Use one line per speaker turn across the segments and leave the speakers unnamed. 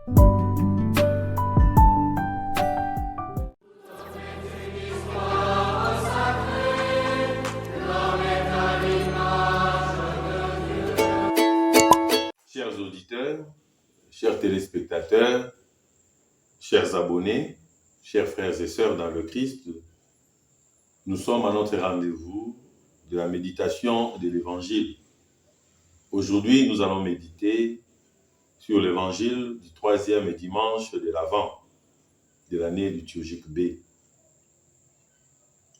Chers auditeurs, chers téléspectateurs, chers abonnés, chers frères et sœurs dans le Christ, nous sommes à notre rendez-vous de la méditation de l'Évangile. Aujourd'hui, nous allons méditer sur l'Évangile du 3e dimanche de l'Avent de l'année liturgique B.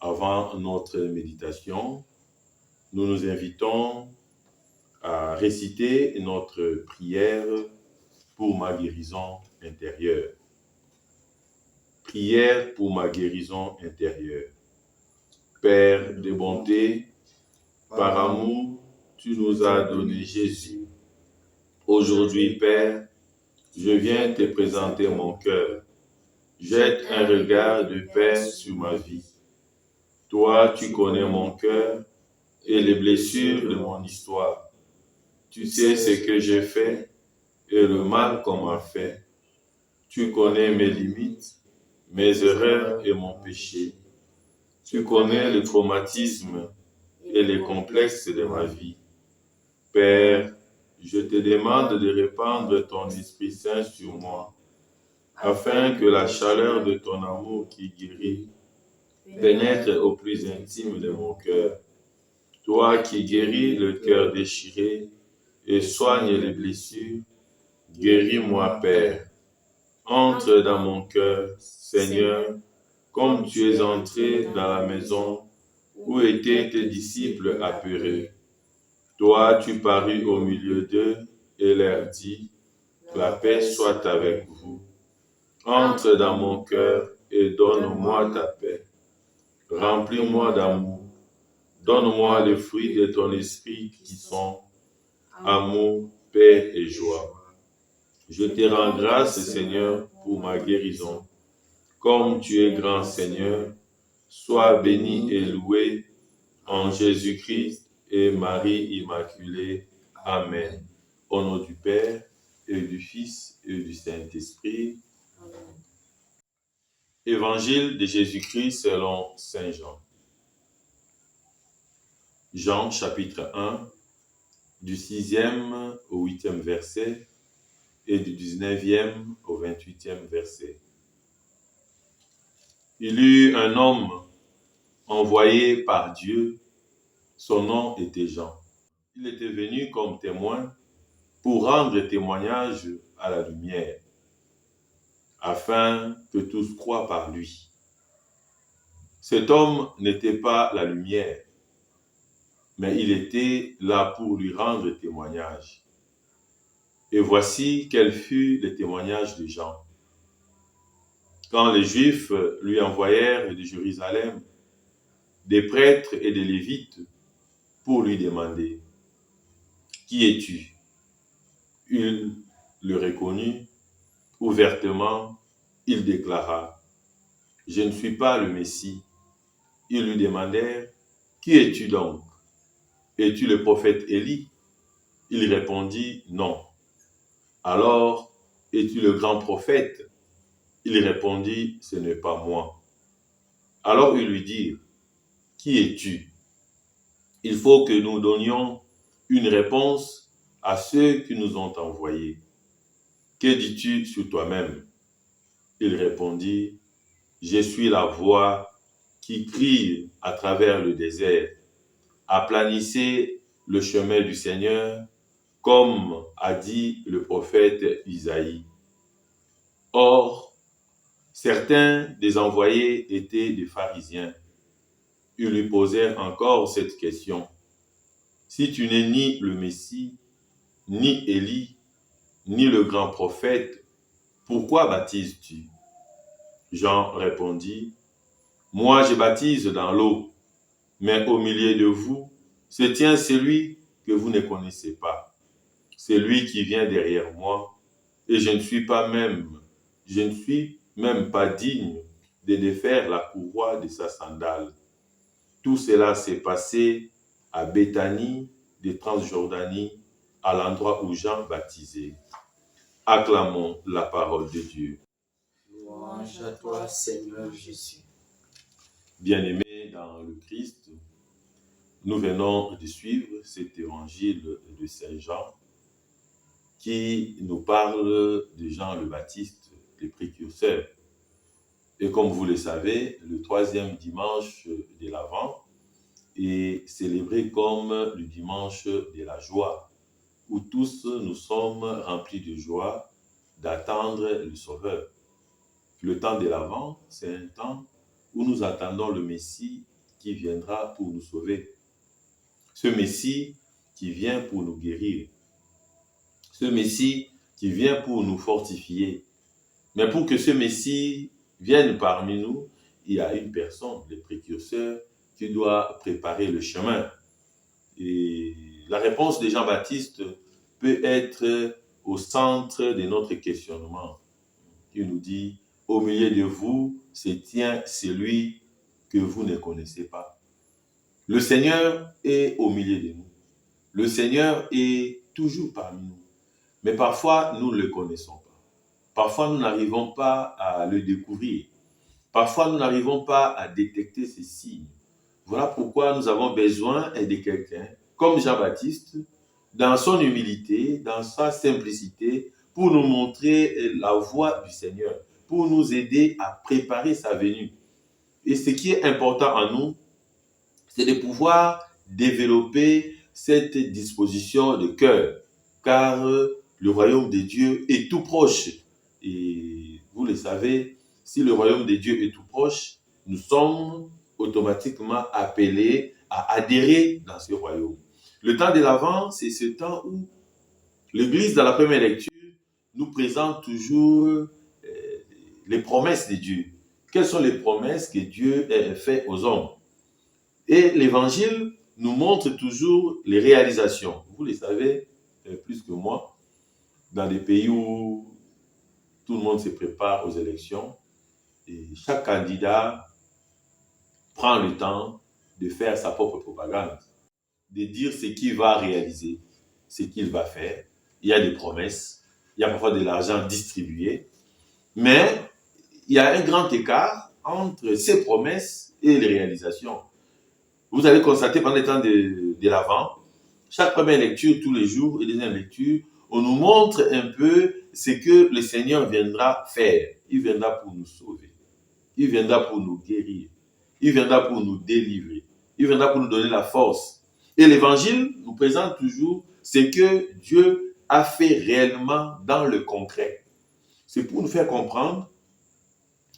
Avant notre méditation, nous nous invitons à réciter notre prière pour ma guérison intérieure. Prière pour ma guérison intérieure. Père de bonté, par amour, tu nous as donné Jésus. Aujourd'hui, Père, je viens te présenter mon cœur. Jette un regard de paix sur ma vie. Toi, tu connais mon cœur et les blessures de mon histoire. Tu sais ce que j'ai fait et le mal qu'on m'a fait. Tu connais mes limites, mes erreurs et mon péché. Tu connais le traumatisme et les complexes de ma vie. Père, je te demande de répandre ton Esprit Saint sur moi, afin que la chaleur de ton amour qui guérit pénètre au plus intime de mon cœur. Toi qui guéris le cœur déchiré et soigne les blessures, guéris-moi, Père. Entre dans mon cœur, Seigneur, comme tu es entré dans la maison où étaient tes disciples apeurés. Toi, tu parus au milieu d'eux et leur dis, la paix soit avec vous. Entre dans mon cœur et donne-moi ta paix. Remplis-moi d'amour. Donne-moi les fruits de ton esprit qui sont amour, paix et joie. Je te rends grâce, Seigneur, pour ma guérison. Comme tu es grand, Seigneur, sois béni et loué en Jésus-Christ et Marie Immaculée. Amen. Au nom du Père et du Fils et du Saint-Esprit. Amen. Évangile de Jésus-Christ selon Saint Jean. Jean chapitre 1, du 6e au 8e verset et du 19e au 28e verset. Il y eut un homme envoyé par Dieu, son nom était Jean. Il était venu comme témoin pour rendre témoignage à la lumière, afin que tous croient par lui. Cet homme n'était pas la lumière, mais il était là pour lui rendre témoignage. Et voici quel fut le témoignage de Jean. Quand les Juifs lui envoyèrent de Jérusalem des prêtres et des Lévites pour lui demander « Qui es-tu » Il le reconnut. Ouvertement, il déclara « Je ne suis pas le Messie ». Ils lui demandèrent « Qui es-tu donc ? Es-tu le prophète Élie ?» Il répondit « Non. » Alors, es-tu le grand prophète ? Il répondit « Ce n'est pas moi. » Alors ils lui dirent « Qui es-tu ? » Il faut que nous donnions une réponse à ceux qui nous ont envoyés. Que dis-tu sur toi-même ? Il répondit « Je suis la voix qui crie à travers le désert. Aplanissez le chemin du Seigneur, comme a dit le prophète Isaïe. » Or, certains des envoyés étaient des pharisiens. Ils lui posèrent encore cette question. « Si tu n'es ni le Messie, ni Élie, ni le grand prophète, pourquoi baptises-tu » Jean répondit, « Moi je baptise dans l'eau, mais au milieu de vous se tient celui que vous ne connaissez pas. C'est lui qui vient derrière moi, et je ne suis même pas digne de défaire la courroie de sa sandale. » Tout cela s'est passé à Béthanie de Transjordanie, à l'endroit où Jean baptisait. Acclamons la parole de Dieu.
Louange à toi, Seigneur Jésus.
Bien-aimés dans le Christ, nous venons de suivre cet évangile de Saint Jean qui nous parle de Jean le Baptiste, le précurseur. Et comme vous le savez, le 3e dimanche de l'Avent est célébré comme le dimanche de la joie, où tous nous sommes remplis de joie d'attendre le Sauveur. Le temps de l'Avent, c'est un temps où nous attendons le Messie qui viendra pour nous sauver. Ce Messie qui vient pour nous guérir. Ce Messie qui vient pour nous fortifier. Mais pour que ce Messie vienne parmi nous, il y a une personne, le précurseur, qui doit préparer le chemin. Et la réponse de Jean-Baptiste peut être au centre de notre questionnement. Il nous dit, au milieu de vous se tient celui que vous ne connaissez pas. Le Seigneur est au milieu de nous. Le Seigneur est toujours parmi nous. Mais parfois, nous ne le connaissons pas. Parfois, nous n'arrivons pas à le découvrir. Parfois, nous n'arrivons pas à détecter ces signes. Voilà pourquoi nous avons besoin de quelqu'un, comme Jean-Baptiste, dans son humilité, dans sa simplicité, pour nous montrer la voie du Seigneur, pour nous aider à préparer sa venue. Et ce qui est important en nous, c'est de pouvoir développer cette disposition de cœur, car le royaume de Dieu est tout proche. Et vous le savez, si le royaume de Dieu est tout proche, nous sommes automatiquement appelés à adhérer dans ce royaume. Le temps de l'Avent, c'est ce temps où l'Église, dans la première lecture, nous présente toujours les promesses de Dieu. Quelles sont les promesses que Dieu a faites aux hommes? Et l'Évangile nous montre toujours les réalisations. Vous le savez plus que moi, dans des pays où tout le monde se prépare aux élections, et chaque candidat prend le temps de faire sa propre propagande, de dire ce qu'il va réaliser, ce qu'il va faire. Il y a des promesses, il y a parfois de l'argent distribué, mais il y a un grand écart entre ces promesses et les réalisations. Vous allez constater pendant le temps de l'Avent, chaque première lecture, tous les jours, et deuxième lecture, on nous montre un peu ce que le Seigneur viendra faire. Il viendra pour nous sauver. Il viendra pour nous guérir. Il viendra pour nous délivrer. Il viendra pour nous donner la force. Et l'Évangile nous présente toujours ce que Dieu a fait réellement dans le concret. C'est pour nous faire comprendre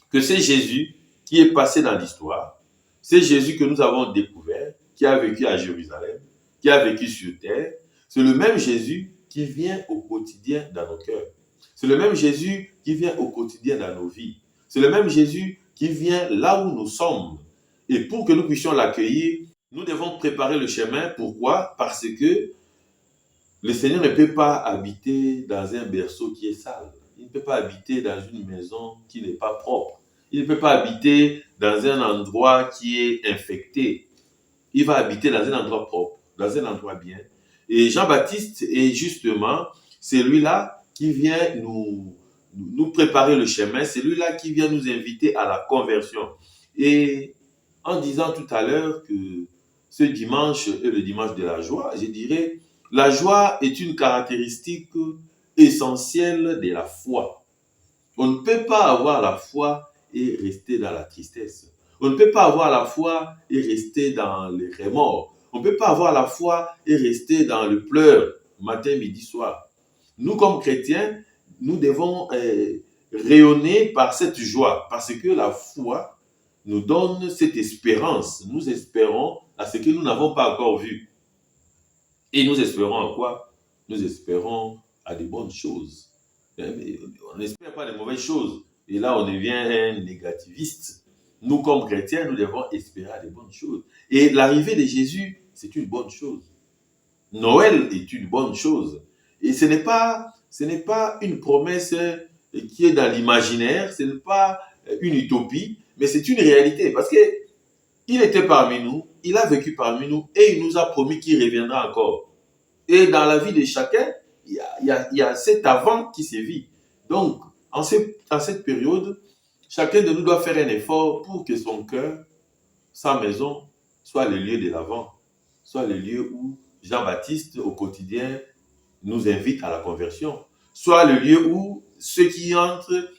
que c'est Jésus qui est passé dans l'histoire. C'est Jésus que nous avons découvert, qui a vécu à Jérusalem, qui a vécu sur terre. C'est le même Jésus qui vient au quotidien dans nos cœurs. C'est le même Jésus qui vient au quotidien dans nos vies. C'est le même Jésus qui vient là où nous sommes. Et pour que nous puissions l'accueillir, nous devons préparer le chemin. Pourquoi? Parce que le Seigneur ne peut pas habiter dans un berceau qui est sale. Il ne peut pas habiter dans une maison qui n'est pas propre. Il ne peut pas habiter dans un endroit qui est infecté. Il va habiter dans un endroit propre, dans un endroit bien. Et Jean-Baptiste est justement celui-là qui vient nous préparer le chemin, celui-là qui vient nous inviter à la conversion. Et en disant tout à l'heure que ce dimanche est le dimanche de la joie, je dirais, la joie est une caractéristique essentielle de la foi. On ne peut pas avoir la foi et rester dans la tristesse. On ne peut pas avoir la foi et rester dans les remords. On ne peut pas avoir la foi et rester dans le pleur matin, midi, soir. Nous, comme chrétiens, nous devons rayonner par cette joie, parce que la foi nous donne cette espérance. Nous espérons à ce que nous n'avons pas encore vu. Et nous espérons à quoi? Nous espérons à des bonnes choses. On n'espère pas des mauvaises choses. Et là, on devient un négativiste. Nous, comme chrétiens, nous devons espérer à des bonnes choses. Et l'arrivée de Jésus, c'est une bonne chose. Noël est une bonne chose. Et ce n'est pas une promesse qui est dans l'imaginaire, ce n'est pas une utopie, mais c'est une réalité. Parce qu'il était parmi nous, il a vécu parmi nous et il nous a promis qu'il reviendra encore. Et dans la vie de chacun, il y a cet avant qui sévit. Donc, en cette période, chacun de nous doit faire un effort pour que son cœur, sa maison, soit le lieu de l'avant, soit le lieu où Jean-Baptiste, au quotidien, nous invite à la conversion, soit le lieu où ceux qui entrent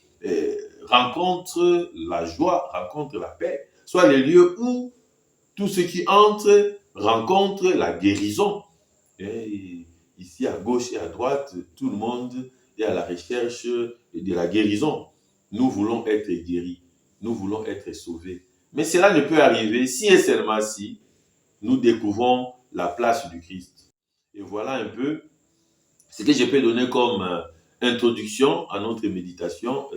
rencontrent la joie, rencontrent la paix, soit le lieu où tous ceux qui entrent rencontrent la guérison. Et ici, à gauche et à droite, tout le monde est à la recherche de la guérison. Nous voulons être guéris, nous voulons être sauvés. Mais cela ne peut arriver si et seulement si nous découvrons la place du Christ. Et voilà un peu ce que je peux donner comme introduction à notre méditation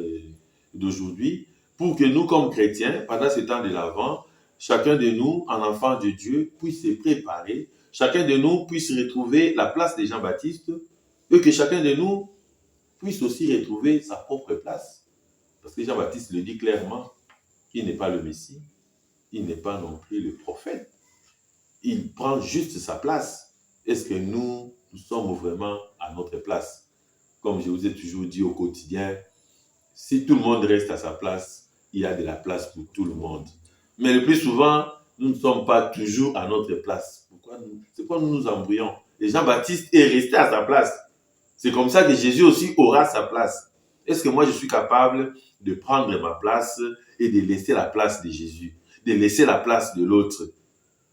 d'aujourd'hui, pour que nous, comme chrétiens, pendant ce temps de l'Avent, chacun de nous, en enfant de Dieu, puisse se préparer, chacun de nous puisse retrouver la place de Jean-Baptiste, et que chacun de nous puisse aussi retrouver sa propre place. Parce que Jean-Baptiste le dit clairement, il n'est pas le Messie, il n'est pas non plus le prophète. Il prend juste sa place. Est-ce que nous sommes vraiment à notre place? Comme je vous ai toujours dit au quotidien, si tout le monde reste à sa place, il y a de la place pour tout le monde. Mais le plus souvent, nous ne sommes pas toujours à notre place. C'est pourquoi nous nous embrouillons. Et Jean-Baptiste est resté à sa place. C'est comme ça que Jésus aussi aura sa place. Est-ce que moi je suis capable de prendre ma place et de laisser la place de Jésus, de laisser la place de l'autre,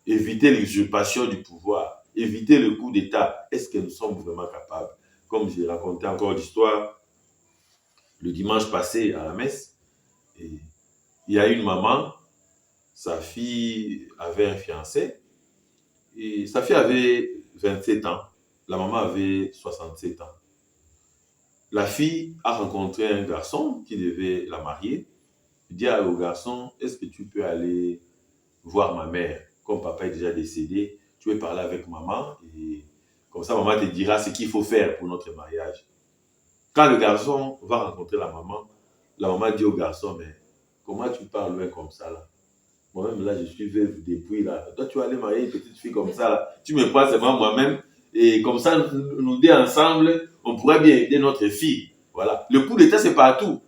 éviter l'usurpation du pouvoir, éviter le coup d'État? Est-ce que nous sommes vraiment capables? Comme j'ai raconté encore l'histoire le dimanche passé à la messe, et il y a une maman, sa fille avait un fiancé, et sa fille avait 27 ans, la maman avait 67 ans. La fille a rencontré un garçon qui devait la marier. Il dit au garçon, est-ce que tu peux aller voir ma mère? Comme papa est déjà décédé, tu peux parler avec maman et comme ça, maman te dira ce qu'il faut faire pour notre mariage. Quand le garçon va rencontrer la maman dit au garçon, mais comment tu parles loin comme ça là? Moi-même là, je suis veuve depuis là. Toi, tu vas aller marier une petite fille comme ça là. Tu me prends seulement moi-même et comme ça, nous deux ensemble, on pourrait bien aider notre fille. Voilà. Le coup d'État, c'est partout.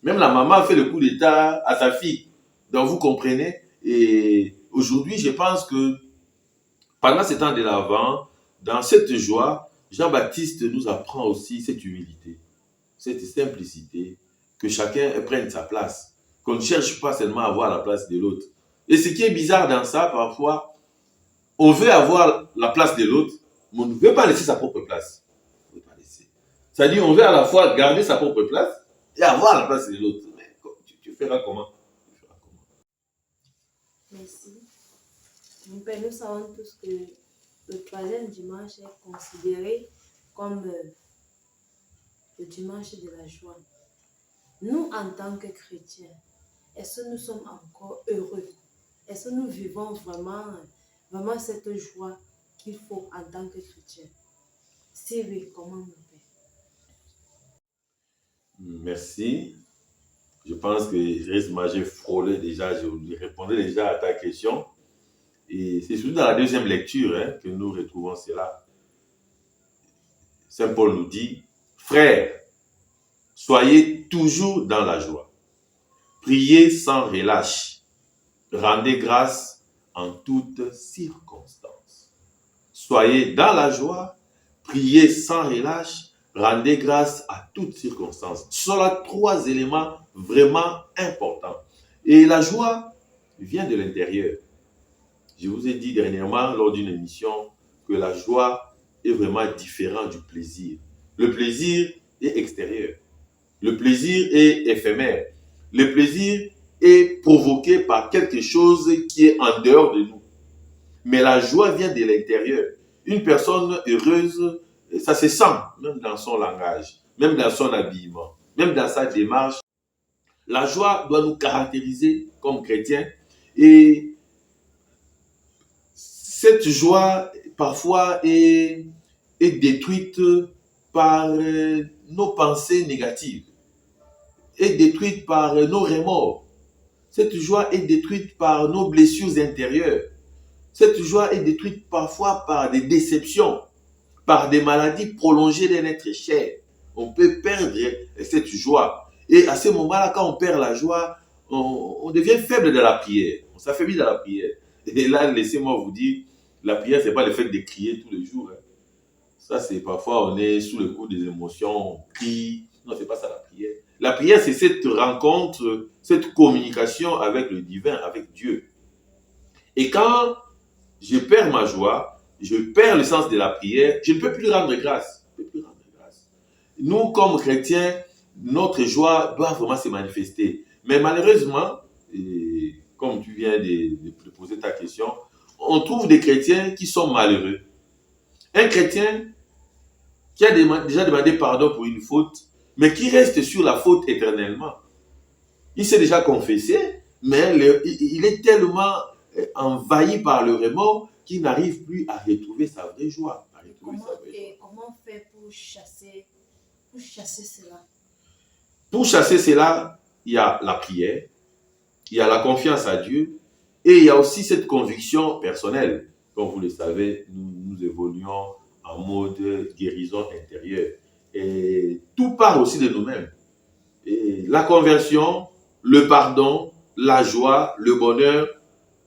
Même la maman fait le coup d'État à sa fille. Donc, vous comprenez? Et aujourd'hui, je pense que pendant ce temps de l'Avent, dans cette joie, Jean-Baptiste nous apprend aussi cette humilité, cette simplicité, que chacun prenne sa place, qu'on ne cherche pas seulement à avoir la place de l'autre. Et ce qui est bizarre dans ça, parfois, on veut avoir la place de l'autre, mais on ne veut pas laisser sa propre place. On ne veut pas laisser. C'est-à-dire, on veut à la fois garder sa propre place et avoir la place de l'autre. Mais tu feras comment?
Merci. Mon Père, nous savons tous que le troisième dimanche est considéré comme le dimanche de la joie. Nous, en tant que chrétiens, est-ce que nous sommes encore heureux? Est-ce que nous vivons vraiment cette joie qu'il faut en tant que chrétiens? Si oui, comment, mon Père?
Merci. Je pense que j'ai frôlé déjà, je répondais déjà à ta question. Et c'est surtout dans la deuxième lecture que nous retrouvons cela. Saint Paul nous dit, frères, soyez toujours dans la joie. Priez sans relâche. Rendez grâce en toutes circonstances. Soyez dans la joie. Priez sans relâche. Rendez grâce à toutes circonstances. Ce sont là 3 éléments vraiment importants. Et la joie vient de l'intérieur. Je vous ai dit dernièrement lors d'une émission que la joie est vraiment différente du plaisir. Le plaisir est extérieur. Le plaisir est éphémère. Le plaisir est provoqué par quelque chose qui est en dehors de nous. Mais la joie vient de l'intérieur. Une personne heureuse, ça se sent, même dans son langage, même dans son habillement, même dans sa démarche. La joie doit nous caractériser comme chrétiens et cette joie, parfois, est détruite par nos pensées négatives, est détruite par nos remords. Cette joie est détruite par nos blessures intérieures. Cette joie est détruite parfois par des déceptions, par des maladies prolongées d'un être cher. On peut perdre cette joie. Et à ce moment-là, quand on perd la joie, on devient faible dans la prière. On s'affaiblit dans la prière. Et là, laissez-moi vous dire, la prière, ce n'est pas le fait de crier tous les jours. Hein. Ça, c'est parfois, on est sous le coup des émotions, on crie. Non, ce n'est pas ça la prière. La prière, c'est cette rencontre, cette communication avec le divin, avec Dieu. Et quand je perds ma joie, je perds le sens de la prière, je ne peux plus rendre grâce. Je ne peux plus rendre grâce. Nous, comme chrétiens, notre joie doit vraiment se manifester. Mais malheureusement, et comme tu viens de poser ta question, on trouve des chrétiens qui sont malheureux. Un chrétien qui a déjà demandé pardon pour une faute, mais qui reste sur la faute éternellement. Il s'est déjà confessé, mais il est tellement envahi par le remords qu'il n'arrive plus à retrouver sa vraie joie.
Comment on fait pour chasser cela?
Pour chasser cela, il y a la prière, il y a la confiance à Dieu et il y a aussi cette conviction personnelle. Comme vous le savez, nous évoluons en mode guérison intérieure. Et tout part aussi de nous-mêmes. Et la conversion, le pardon, la joie, le bonheur,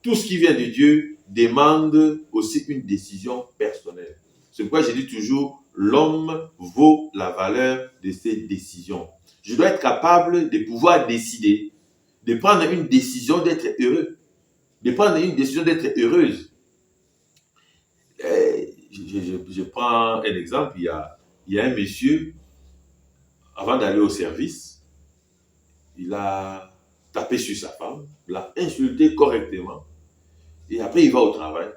tout ce qui vient de Dieu demande aussi une décision personnelle. C'est pourquoi je dis toujours, l'homme vaut la valeur de ses décisions. Je dois être capable de pouvoir décider, de prendre une décision d'être heureux, de prendre une décision d'être heureuse. Je prends un exemple, il y a un monsieur, avant d'aller au service, il a tapé sur sa femme, l'a insulté correctement, et après il va au travail.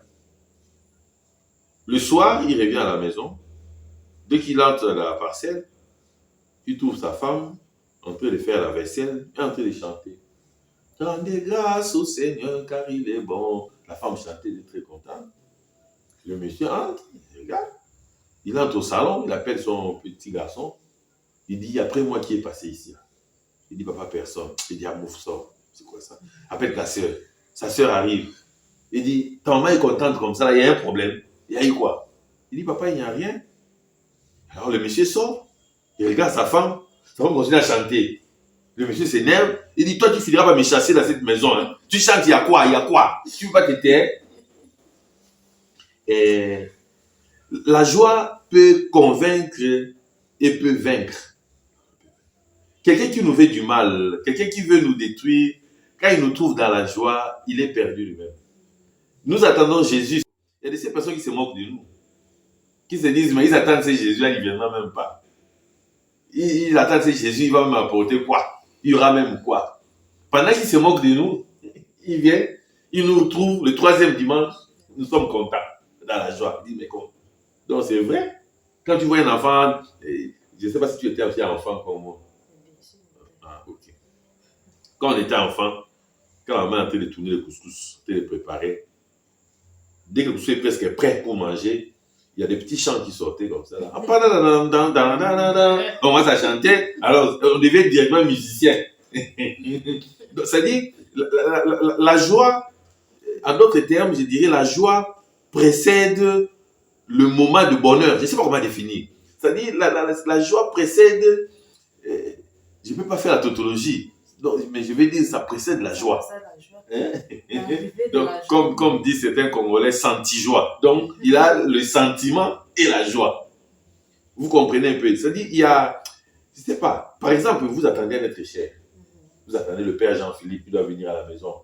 Le soir, il revient à la maison. Dès qu'il entre dans la parcelle, il trouve sa femme en train de faire la vaisselle et en train de chanter. Rendez grâce au Seigneur car il est bon. La femme chantait, elle est très contente. Le monsieur entre, il regarde. Il entre au salon, il appelle son petit garçon. Il dit, après moi qui est passé ici. Il dit, papa, personne. Il dit, Amouf, sort. C'est quoi ça? Appelle ta soeur. Sa soeur arrive. Il dit, ta maman est contente comme ça, il y a un problème. Il y a eu quoi? Il dit, papa, il n'y a rien. Alors le monsieur sort. Il regarde sa femme continue à chanter. Le monsieur s'énerve. Il dit, toi, tu finiras par me chasser dans cette maison. Hein. Tu chantes, il y a quoi? Il y a quoi? Tu ne veux pas te taire? Et la joie peut convaincre et peut vaincre. Quelqu'un qui nous fait du mal, quelqu'un qui veut nous détruire, quand il nous trouve dans la joie, il est perdu lui-même. Nous attendons Jésus. Il y a de ces personnes qui se moquent de nous. Qui se disent, mais ils attendent ce Jésus-là, il ne viendra même pas. Ils attendent ce Jésus, il va même apporter quoi? Il y aura même quoi? Pendant qu'ils se moquent de nous, ils viennent, ils nous retrouvent le 3e dimanche, nous sommes contents, dans la joie. Ils disent, mais comment? Donc c'est vrai. Quand tu vois un enfant, je ne sais pas si tu étais aussi enfant comme moi. Ah, ok. Quand on était enfant, quand la maman était de tourner le couscous, était de préparer, dès que le couscous est presque prêt pour manger, il y a des petits chants qui sortaient comme ça. Là. On commence à chanter, alors on devient directement musicien. C'est-à-dire, la joie, en d'autres termes, je dirais, la joie précède le moment de bonheur. Je ne sais pas comment définir. C'est-à-dire, la joie précède, je ne peux pas faire la tautologie, mais je vais dire, ça précède la joie. Donc, comme dit certains Congolais, senti-joie. Donc, il a le sentiment et la joie. Vous comprenez un peu. C'est-à-dire, il y a, je ne sais pas, par exemple, vous attendez un être cher. Vous attendez le père Jean-Philippe, il doit venir à la maison.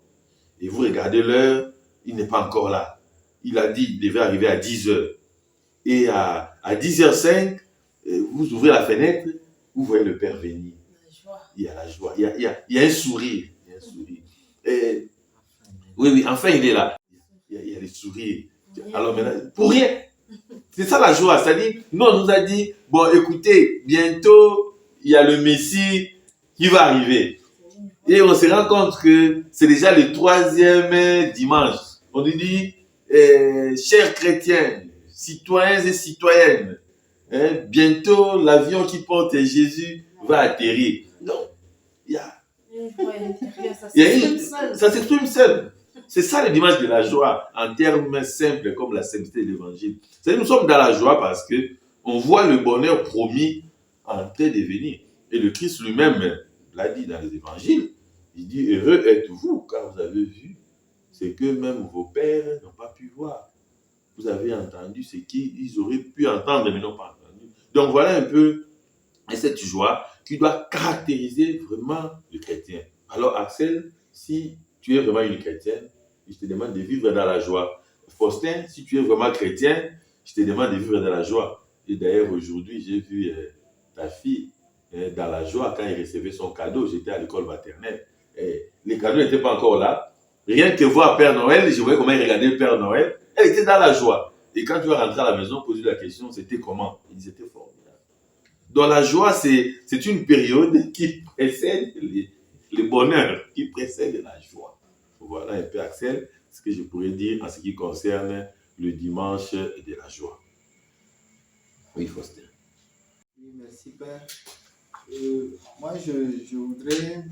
Et vous regardez l'heure, il n'est pas encore là. Il a dit qu'il devait arriver à 10h. Et à 10h05, vous ouvrez la fenêtre, vous voyez le père venir. Il y a la joie, il y a un sourire. Il y a un sourire. Et, oui, enfin il est là. Il y a les sourires. Alors maintenant, pour rien. C'est ça la joie. C'est-à-dire, nous on nous a dit, bon écoutez, bientôt, il y a le Messie qui va arriver. Et on se rend compte que c'est déjà le 3e dimanche. On nous dit, chers chrétiens, citoyens et citoyennes, bientôt l'avion qui porte Jésus va atterrir. Non, ça s'exprime seul. c'est ça le dimanche de la joie, en termes simples comme la simplicité de l'évangile. C'est-à-dire, nous sommes dans la joie parce que on voit le bonheur promis en train de venir. Et le Christ lui-même l'a dit dans les évangiles. Il dit, heureux êtes-vous, car vous avez vu ce que même vos pères n'ont pas pu voir. Vous avez entendu ce qu'ils auraient pu entendre, mais n'ont pas entendu. Donc voilà un peu cette joie qui doit caractériser vraiment le chrétien. Alors Axel, si tu es vraiment une chrétienne, je te demande de vivre dans la joie. Faustin, si tu es vraiment chrétien, je te demande de vivre dans la joie. Et d'ailleurs, aujourd'hui, j'ai vu ta fille dans la joie quand elle recevait son cadeau. J'étais à l'école maternelle. Les cadeaux n'étaient pas encore là. Rien que voir Père Noël, je voyais comment il regardait le Père Noël. Elle était dans la joie. Et quand tu vas rentrer à la maison, poser la question, c'était comment? Ils étaient formidables. Donc la joie, c'est une période qui précède le bonheur, qui précède la joie. Voilà un peu, Axel, ce que je pourrais dire en ce qui concerne le dimanche de la joie. Oui, Faustin.
Oui, merci, Père. Moi, je voudrais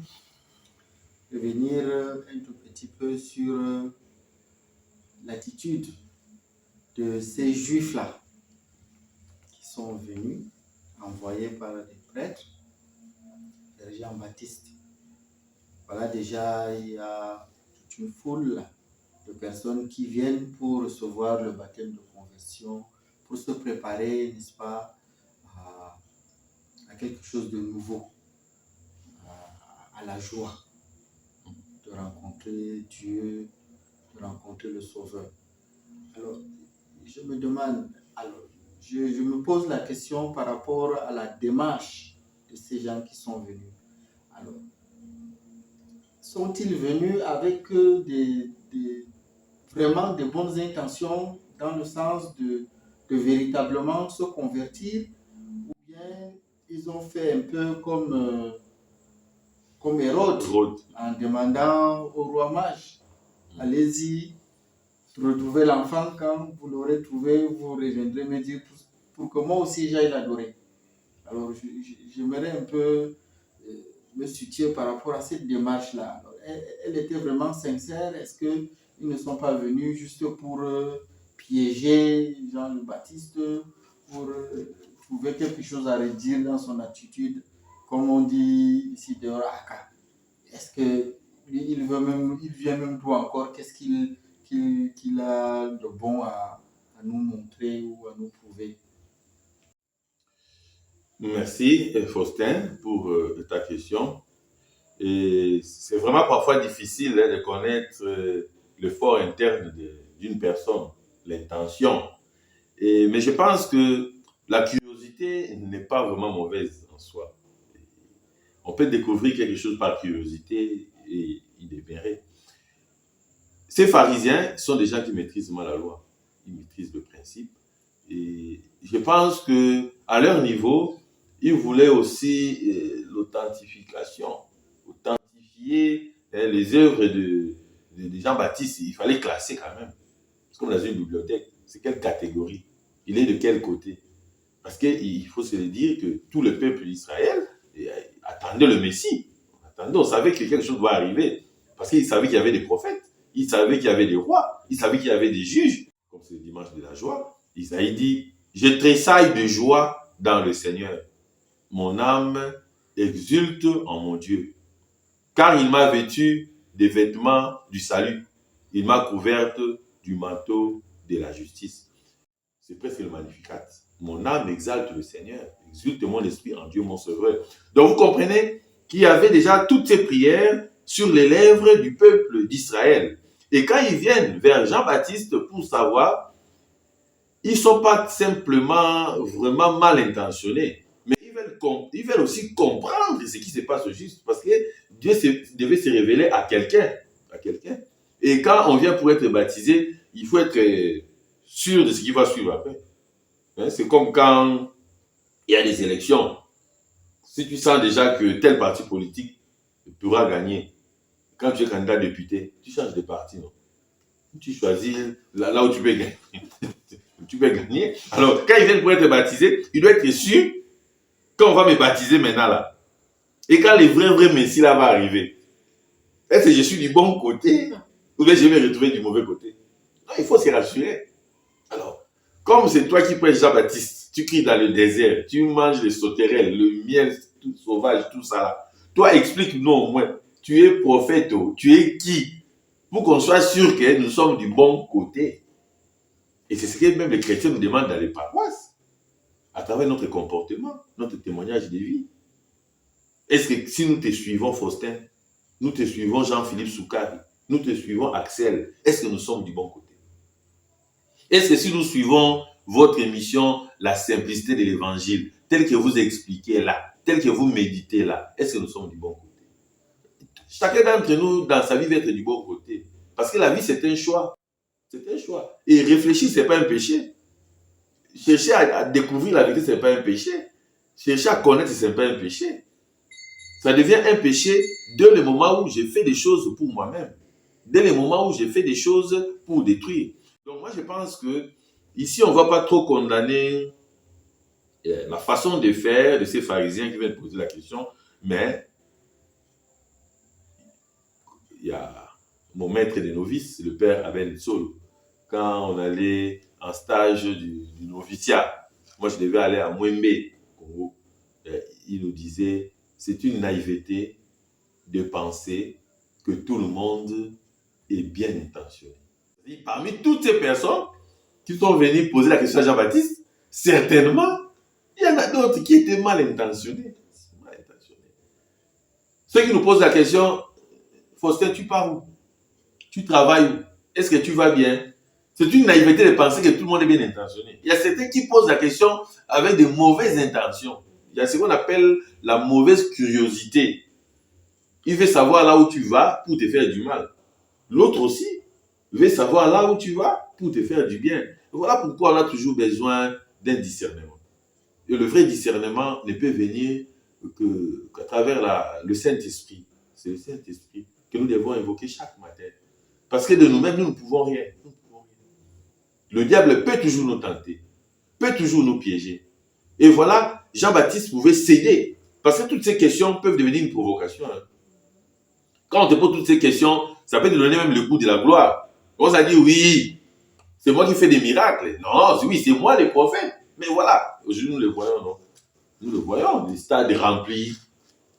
revenir un tout petit peu sur l'attitude de ces Juifs-là qui sont venus, envoyés par les prêtres, vers Jean-Baptiste. Voilà, déjà, il y a toute une foule de personnes qui viennent pour recevoir le baptême de conversion, pour se préparer, n'est-ce pas, à quelque chose de nouveau, à la joie de rencontrer Dieu, de rencontrer le Sauveur. Alors, je me demande, je me pose la question par rapport à la démarche de ces gens qui sont venus. Alors, sont-ils venus avec vraiment de bonnes intentions dans le sens de véritablement se convertir, ou bien ils ont fait un peu comme Hérode en demandant au roi mage, allez-y, retrouvez l'enfant, quand vous l'aurez trouvé, vous reviendrez me dire pour que moi aussi j'aille l'adorer. Alors j'aimerais un peu me situer par rapport à cette démarche-là. Alors, elle était vraiment sincère? Est-ce qu'ils ne sont pas venus juste pour piéger Jean le Baptiste, pour trouver quelque chose à redire dans son attitude, comme on dit ici de Raka? Est-ce qu'il vient même d'où encore? Qu'est-ce qu'il a de bon à nous montrer ou à nous prouver?
Merci, Faustin, pour ta question. Et c'est vraiment parfois difficile de connaître le fort interne d'une personne, l'intention. Mais je pense que la curiosité n'est pas vraiment mauvaise en soi. On peut découvrir quelque chose par curiosité et y demeurer. Ces pharisiens sont des gens qui maîtrisent mal la loi. Ils maîtrisent le principe. Et je pense qu'à leur niveau, ils voulaient aussi l'authentification. Authentifier les œuvres de Jean-Baptiste. Il fallait classer quand même. C'est comme dans une bibliothèque. C'est quelle catégorie? Il est de quel côté? Parce qu'il faut se le dire que tout le peuple d'Israël attendait le Messie. On savait que quelque chose doit arriver. Parce qu'ils savaient qu'il y avait des prophètes. Ils savaient qu'il y avait des rois. Ils savaient qu'il y avait des juges. Comme c'est le dimanche de la joie. Isaïe dit, je tressaille de joie dans le Seigneur. Mon âme exulte en mon Dieu. Car il m'a vêtu des vêtements du salut. Il m'a couverte du manteau de la justice. C'est presque le Magnificat. Mon âme exalte le Seigneur. Exulte mon esprit en Dieu mon Sauveur. Donc vous comprenez qu'il y avait déjà toutes ces prières sur les lèvres du peuple d'Israël. Et quand ils viennent vers Jean-Baptiste pour savoir, ils ne sont pas simplement vraiment mal intentionnés, mais ils veulent aussi comprendre ce qui se passe au juste, parce que Dieu devait se révéler à quelqu'un. Et quand on vient pour être baptisé, il faut être sûr de ce qui va suivre après. C'est comme quand il y a des élections. Si tu sens déjà que tel parti politique pourra gagner, quand tu es candidat député, tu changes de parti, non? Tu choisis là où tu peux gagner. Tu peux gagner. Alors, quand ils viennent pour être baptisés, il doit être sûr qu'on va me baptiser maintenant là. Et quand le vrai Messie là va arriver, est-ce que je suis du bon côté Ou bien je vais me retrouver du mauvais côté. Non, il faut se rassurer. Alors, comme c'est toi qui prêches Jean-Baptiste, tu cries dans le désert, tu manges les sauterelles, le miel tout sauvage, tout ça là. Toi, explique-nous au moins, tu es prophète, tu es qui? Pour qu'on soit sûr que nous sommes du bon côté. Et c'est ce que même les chrétiens nous demandent dans les paroisses, à travers notre comportement, notre témoignage de vie. Est-ce que si nous te suivons, Faustin, nous te suivons Jean-Philippe Soukari, nous te suivons Axel, est-ce que nous sommes du bon côté? Est-ce que si nous suivons votre émission, la simplicité de l'évangile, telle que vous expliquez là, telle que vous méditez là, est-ce que nous sommes du bon côté? Chacun d'entre nous, dans sa vie, va être du bon côté. Parce que la vie, c'est un choix. C'est un choix. Et réfléchir, ce n'est pas un péché. Chercher à découvrir la vérité, ce n'est pas un péché. Chercher à connaître, ce n'est pas un péché. Ça devient un péché dès le moment où j'ai fait des choses pour moi-même. Dès le moment où j'ai fait des choses pour détruire. Donc moi, je pense que ici, on ne va pas trop condamner la façon de faire de ces pharisiens qui viennent poser la question, mais il y a mon maître des novices, le père Abel Sol, quand on allait en stage du noviciat, moi je devais aller à Mwembe, Congo, il nous disait, c'est une naïveté de penser que tout le monde est bien intentionné. Parmi toutes ces personnes qui sont venues poser la question à Jean-Baptiste, certainement, il y en a d'autres qui étaient mal intentionnés. Ceux qui nous posent la question, Faustin, tu pars où? Tu travailles où? Est-ce que tu vas bien? C'est une naïveté de penser que tout le monde est bien intentionné. Il y a certains qui posent la question avec de mauvaises intentions. Il y a ce qu'on appelle la mauvaise curiosité. Il veut savoir là où tu vas pour te faire du mal. L'autre aussi veut savoir là où tu vas pour te faire du bien. Voilà pourquoi on a toujours besoin d'un discernement. Et le vrai discernement ne peut venir qu'à travers le Saint-Esprit. C'est le Saint-Esprit que nous devons invoquer chaque matin. Parce que de nous-mêmes, nous ne pouvons rien. Le diable peut toujours nous tenter, peut toujours nous piéger. Et voilà, Jean-Baptiste pouvait céder. Parce que toutes ces questions peuvent devenir une provocation. Quand on te pose toutes ces questions, ça peut te donner même le goût de la gloire. On s'est dit, oui, c'est moi qui fais des miracles. Non, oui, c'est moi le prophète. Mais voilà, aujourd'hui nous le voyons, non? Nous le voyons, des stades remplis,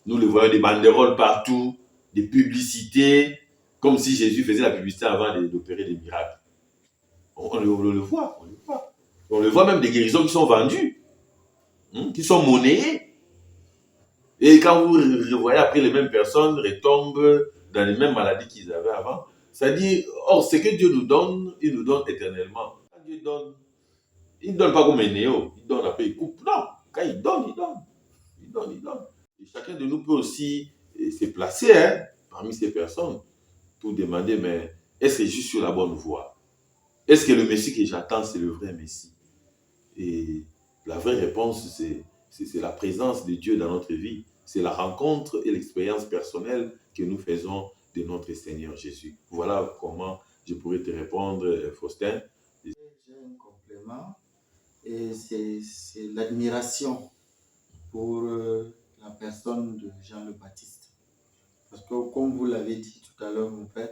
nous le voyons, des banderoles partout, des publicités, comme si Jésus faisait la publicité avant d'opérer des miracles. On le voit, on le voit. On le voit même des guérisons qui sont vendues, qui sont monnayées. Et quand vous revoyez après, les mêmes personnes retombent dans les mêmes maladies qu'ils avaient avant. C'est-à-dire, or, ce que Dieu nous donne, il nous donne éternellement. Quand Dieu donne, il ne donne pas comme un néo, il donne après, il coupe. Non, quand il donne, il donne. Il donne, il donne. Et chacun de nous peut aussi se placer parmi ces personnes pour demander, mais est-ce que je suis sur la bonne voie? Est-ce que le Messie que j'attends, c'est le vrai Messie? Et la vraie réponse, c'est la présence de Dieu dans notre vie. C'est la rencontre et l'expérience personnelle que nous faisons de notre Seigneur Jésus. Voilà comment je pourrais te répondre, Faustin.
J'ai un complément et c'est l'admiration pour la personne de Jean le Baptiste. Parce que comme vous l'avez dit tout à l'heure, mon père,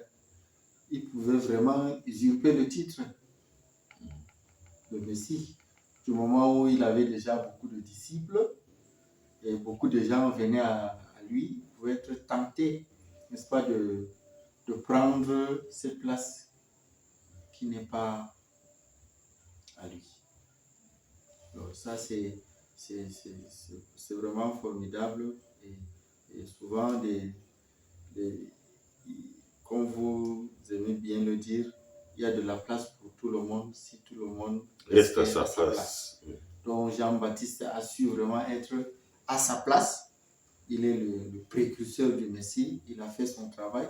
il pouvait vraiment usurper le titre de Messie. Du moment où il avait déjà beaucoup de disciples et beaucoup de gens venaient à lui, il pouvait être tenté, n'est-ce pas, de prendre cette place qui n'est pas à lui. Donc ça, c'est vraiment formidable et souvent, comme vous aimez bien le dire, il y a de la place pour tout le monde si tout le monde
reste à sa place.
Donc Jean-Baptiste a su vraiment être à sa place. Il est le précurseur du Messie. Il a fait son travail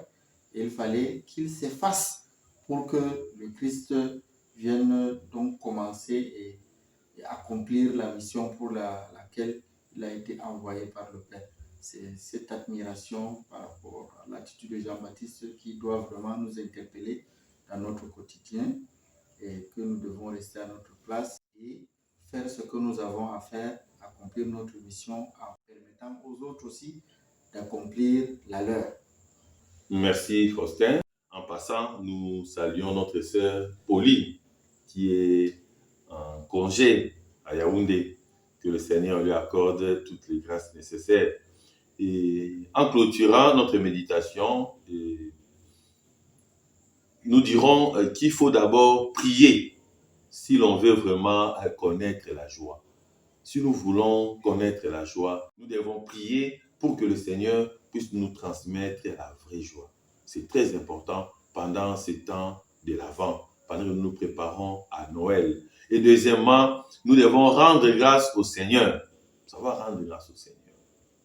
et il fallait qu'il s'efface pour que le Christ vienne donc commencer et accomplir la mission pour laquelle il a été envoyé par le Père. C'est cette admiration par rapport à l'attitude de Jean-Baptiste qui doit vraiment nous interpeller dans notre quotidien et que nous devons rester à notre place et faire ce que nous avons à faire, accomplir notre mission en permettant aux autres aussi d'accomplir la leur.
Merci, Faustin. En passant, nous saluons notre sœur Pauline, qui est en congé à Yaoundé. Que le Seigneur lui accorde toutes les grâces nécessaires. Et en clôturant notre méditation, nous dirons qu'il faut d'abord prier si l'on veut vraiment connaître la joie. Si nous voulons connaître la joie, nous devons prier pour que le Seigneur puisse nous transmettre la vraie joie. C'est très important pendant ces temps de l'Avent, pendant que nous nous préparons à Noël. Et deuxièmement, nous devons rendre grâce au Seigneur. Ça va rendre grâce au Seigneur.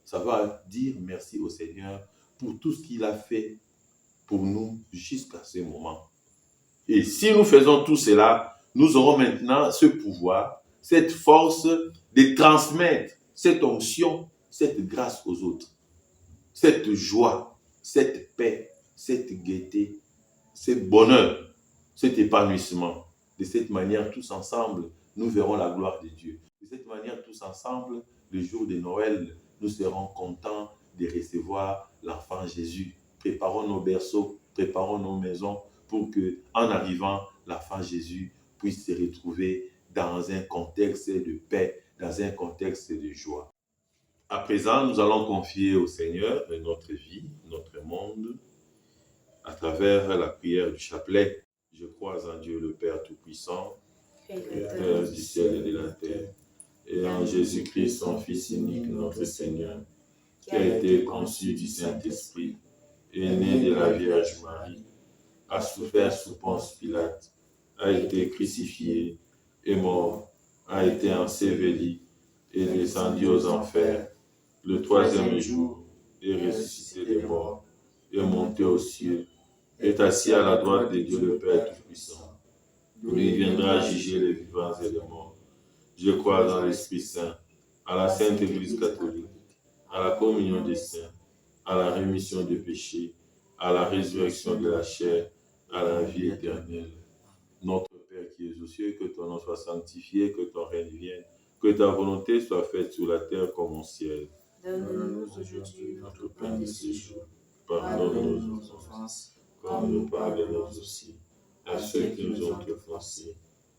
Ça va dire merci au Seigneur pour tout ce qu'il a fait pour nous jusqu'à ce moment. Et si nous faisons tout cela, nous aurons maintenant ce pouvoir, cette force de transmettre cette onction, cette grâce aux autres, cette joie, cette paix, cette gaieté, ce bonheur, cet épanouissement. De cette manière, tous ensemble, nous verrons la gloire de Dieu. De cette manière, tous ensemble, le jour de Noël, nous serons contents de recevoir l'enfant Jésus. Préparons nos berceaux, préparons nos maisons pour que, en arrivant, l'enfant Jésus puisse se retrouver dans un contexte de paix, dans un contexte de joie. À présent, nous allons confier au Seigneur notre vie, notre monde, à travers la prière du chapelet. Je crois en Dieu le Père Tout-Puissant, Créateur du ciel et de la terre, et en Jésus-Christ, son Fils unique, notre Seigneur, qui a été conçu du Saint-Esprit, est né de la Vierge Marie, a souffert sous Ponce Pilate, a été crucifié, est mort, a été enseveli, est descendu aux enfers, le troisième jour, est ressuscité des morts, est monté aux cieux, est assis à la droite de Dieu le Père Tout-Puissant. Il viendra juger les vivants et les morts. Je crois dans l'Esprit Saint, à la Sainte Église catholique, à la communion des saints, à la rémission des péchés, à la résurrection de la chair, à la vie éternelle. Notre Père qui es aux cieux, que ton nom soit sanctifié, que ton règne vienne, que ta volonté soit faite sur la terre comme au ciel.
Donne-nous aujourd'hui notre pain de ce jour.
Pardonne-nous nos offenses, comme nous pardonnons aussi à ceux qui nous ont offensés.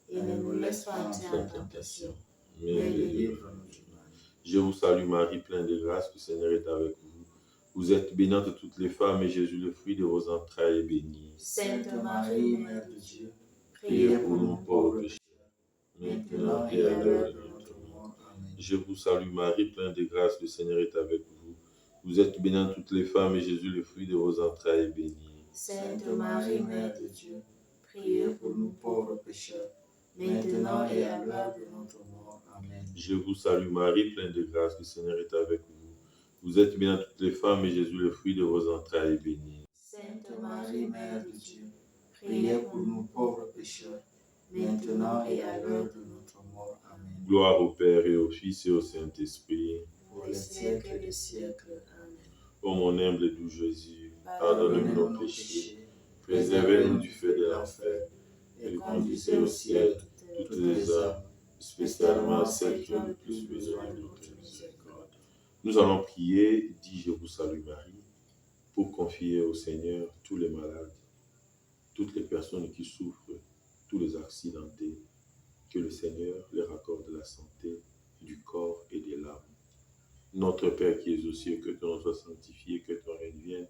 Et ne nous laisse pas entrer en tentation,
mais délivre-nous du mal. Je vous salue Marie, pleine de grâce, le Seigneur est avec vous. Vous êtes bénie entre toutes les femmes, et Jésus, le fruit de vos entrailles, est béni.
Sainte Marie, Mère de Dieu,
Priez pour nous pauvres pécheurs, maintenant et à l'heure de notre mort. Amen. Je vous salue Marie, pleine de grâce, le Seigneur est avec vous. Vous êtes bénie entre toutes les femmes, et Jésus, le fruit de vos entrailles, est béni.
Sainte Marie, Mère de Dieu, priez pour nous pauvres pécheurs, maintenant et à l'heure de notre mort. Amen.
Je vous salue Marie, pleine de grâce, le Seigneur est avec vous. Vous êtes bénie entre toutes les femmes, et Jésus, le fruit de vos entrailles, est béni.
Sainte Marie, Mère de Dieu, priez pour nous pauvres pécheurs, maintenant et à l'heure de notre mort. Amen.
Gloire au Père et au Fils et au Saint-Esprit.
Pour les siècles des siècles. Amen.
Ô mon humble et doux Jésus, pardonnez-nous nos péchés, préservez-nous du feu de l'enfer, et conduisez au ciel toutes les âmes, spécialement celles qui ont le plus besoin de notre miséricorde. Nous allons prier, dit Je vous salue Marie, pour confier au Seigneur tous les malades, toutes les personnes qui souffrent, tous les accidentés, que le Seigneur leur accorde la santé du corps et de l'âme. Notre Père qui es aux cieux, que ton nom soit sanctifié, que ton règne vienne,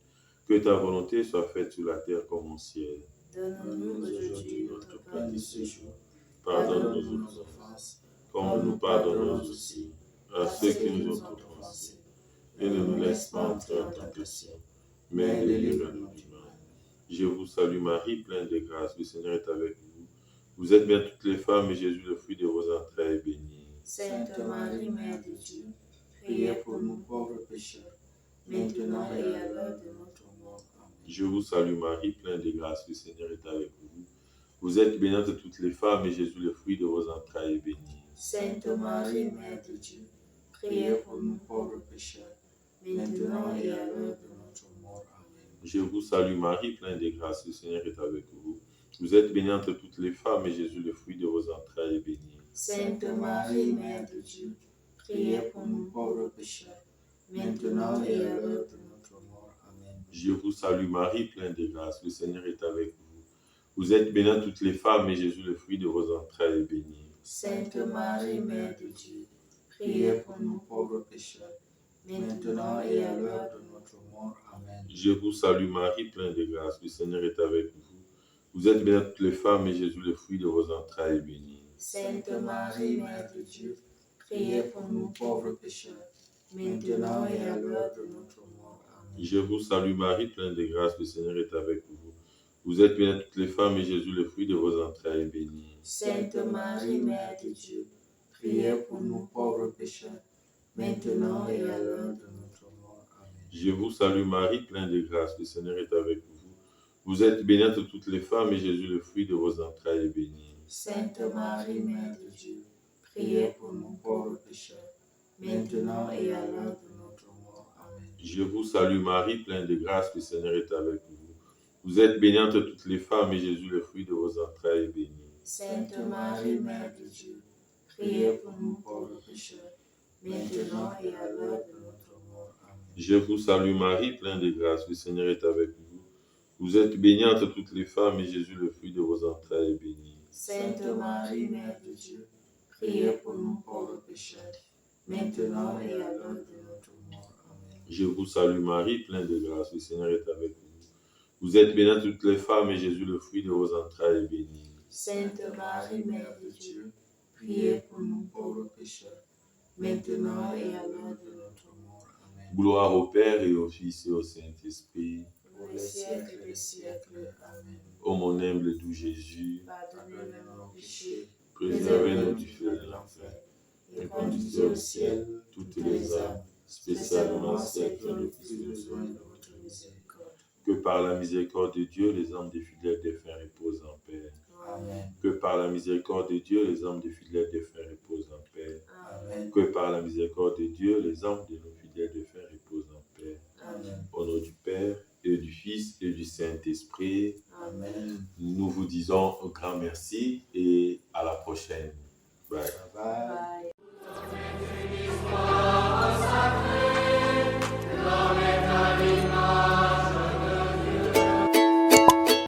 que ta volonté soit faite sur la terre comme au ciel.
Donne-nous aujourd'hui notre pain de ce jour.
Pardonne-nous nos offenses, comme nous pardonnons aussi à ceux qui nous ont offensés. Et ne nous laisse pas entrer en tentation, mais délivre-nous du mal. Je vous salue Marie, pleine de grâce, le Seigneur est avec vous. Vous êtes bien toutes les femmes, et Jésus, le fruit de vos entrailles, est béni.
Sainte Marie, Mère de Dieu, priez pour nous pauvres pécheurs, maintenant et à l'heure de notre mort. Amen.
Je vous salue Marie, pleine de grâce, le Seigneur est avec vous. Vous êtes bénie entre toutes les femmes, et Jésus, le fruit de vos entrailles, est béni.
Sainte Marie, Mère de Dieu, priez pour nous pauvres pécheurs, maintenant et à l'heure de notre mort. Amen.
Je vous salue Marie, pleine de grâce, le Seigneur est avec vous. Vous êtes bénie entre toutes les femmes, et Jésus, le fruit de vos entrailles, est béni.
Sainte Marie, Mère de Dieu, priez pour nous pauvres pécheurs, maintenant et à l'heure de notre mort. Amen.
Je vous salue Marie, pleine de grâce, le Seigneur est avec vous. Vous êtes bénie entre toutes les femmes, et Jésus, le fruit de vos entrailles, est béni.
Sainte Marie, Mère de Dieu,
Priez pour nous pauvres pécheurs, maintenant et à l'heure de notre mort. Amen.
Je vous salue Marie, pleine de grâce, le Seigneur est avec vous. Vous êtes bénie entre toutes les femmes, et Jésus, le fruit de vos entrailles, est béni.
Sainte Marie, Mère de Dieu, priez pour nous pauvres pécheurs, maintenant et à l'heure de notre mort. Amen.
Je vous salue Marie, pleine de grâce, le Seigneur est avec vous. Vous êtes bénie entre toutes les femmes, et Jésus, le fruit de vos entrailles, est béni.
Sainte Marie, Mère de Dieu, priez pour nous pauvres pécheurs, maintenant et à l'heure de notre mort. Amen.
Je vous salue Marie, pleine de grâce, le Seigneur est avec vous. Vous êtes bénie entre toutes les femmes, et Jésus, le fruit de vos entrailles, est béni.
Sainte Marie, Mère de Dieu, priez pour nous pauvres pécheurs, maintenant et à l'heure de notre mort. Amen.
Je vous salue Marie, pleine de grâce, le Seigneur est avec vous. Vous êtes bénie entre toutes les femmes, et Jésus, le fruit de vos entrailles, est béni.
Sainte Marie, Mère de Dieu, priez pour nous pauvres pécheurs, maintenant et à l'heure de notre mort. Amen.
Je vous salue Marie, pleine de grâce, le Seigneur est avec vous. Vous êtes bénie entre toutes les femmes, et Jésus, le fruit de vos entrailles, est béni.
Sainte Marie, Mère de Dieu, priez pour nous pauvres pécheurs, maintenant et à l'heure de notre mort. Amen.
Je vous salue Marie, pleine de grâce, le Seigneur est avec vous. Vous êtes bénie entre toutes les femmes, et Jésus, le fruit de vos entrailles, est béni.
Sainte Marie, Mère de Dieu, priez pour nous pauvres pécheurs, maintenant et à l'heure de notre mort. Amen.
Gloire au Père et au Fils et au Saint-Esprit.
Pour les siècles des siècles. Amen.
Ô mon humble doux Jésus,
Pardonnez-nous nos péchés,
préservez-nous du feu de l'enfer,
et conduisez au ciel
toutes les âmes, spécialement celles qui ont le plus besoin de votre miséricorde. Que par la miséricorde de Dieu, les âmes des fidèles défunts reposent en paix.
Amen.
Que par la miséricorde de Dieu, les âmes des fidèles défunts reposent en paix.
Amen.
Que par la miséricorde de Dieu, les âmes de nos fidèles défunts reposent en paix.
Amen.
Au nom du Père, et du Fils, et du Saint-Esprit,
Amen.
nous vous disons un grand merci et à la prochaine. Bye.
Bye bye.
Bye.